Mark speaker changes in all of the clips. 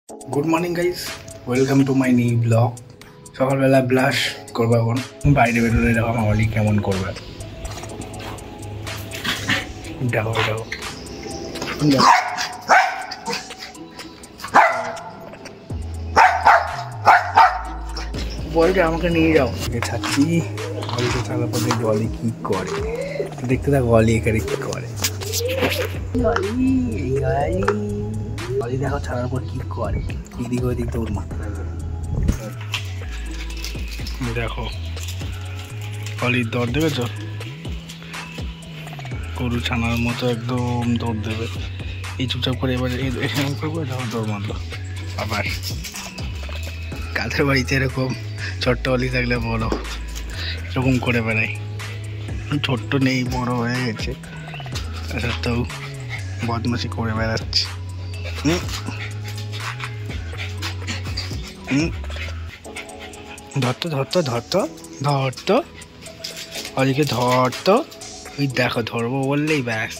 Speaker 1: Good morning guys, welcome to my new blog. সকালবেলা blush করবো এখন, বাইরে বেরোলে দেখো আমার অলি কেমন করবে। দেখো দেখো বলটা আমাকে নিয়ে যাও, ছাড়ছি অলিকে ছাড়ার পর দেখবো অলি কি করে। দেখতে থাকো অলি এখানে কি করে। অলি দেখো ছাড়ার পর কি করে, এদিক ওইদিক দৌড় মারতে থাকবে। দেখো অলির দৌড় দেখেছ, গরু ছানার মতো একদম দৌড় দেবে। এই চুপচাপ করে এবার এরকম করবো, যখন দৌড় মারলো আবার। কাদের বাড়িতে এরকম ছোট্ট অলি থাকলে বড় এরকম করে বেড়াই। ছোট্ট নেই, বড় হয়ে গেছে, সত্ত্বেও বদমাশি করে বেড়াচ্ছে। ধরতো ধরতো ধরতো ধরতো অলিকে ধরতো। ওই দেখো ধরবো বললেই ব্যাস,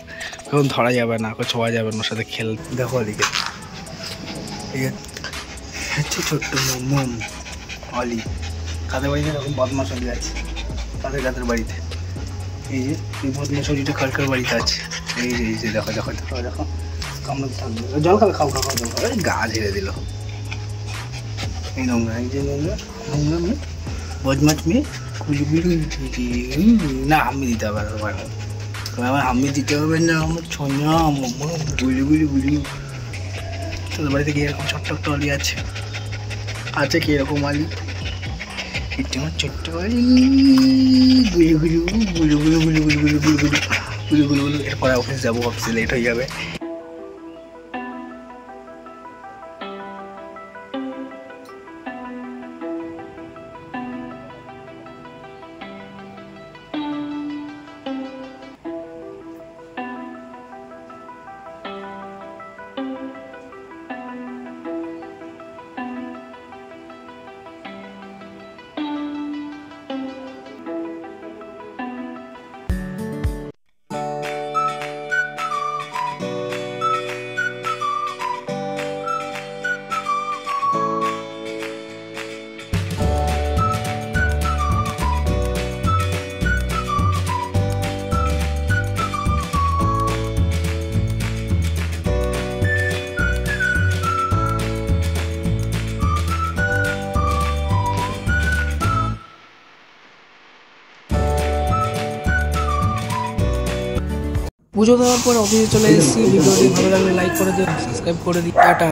Speaker 1: এখন ধরা যাবে না, ছোঁয়া যাবে না, ওর সাথে খেল। দেখো অলিকে, ঠিক আছে ছোট্ট মোম অলি। কাদের বাড়িতে এরকম বদমাশ অলি আছে, কাদের কাদের বাড়িতে। এই যে এই বদমাশ অলিটা কার কার বাড়িতে আছে। এই যে এই যে দেখো দেখো দেখো দেখো, কামড় থাকবে। জল খাবে, খাও খাও খাও জল খাবে। গা ঝেড়ে দিল, এই নোংরা, এই যে নোংরা নোংরা মেয়ে, বদমাশ মেয়ে। না হাম্মি দিতে হবে, আমার হাম্মি দিতে হবে না, আমার ছোঁয়া গুলি গুলি গুলি। তোদের বাড়িতে কি এরকম ছোট্ট একটা অলি আছে? আছে কি এরকম অলি? আমার ছোট্ট অলি গুলি গুলি গুলি গুলি গুলি গুলি গুলি গুলি গুলি গুলি গুলি গুলি। এরপরে অফিস যাবো, অফিসে লেট হয়ে যাবে। পুজো দেওয়ার পর অফিসে চলে এসেছি। ভিডিওটি ভালো লাগলে লাইক করে দিও, সাবস্ক্রাইব করে দিই। টাটা।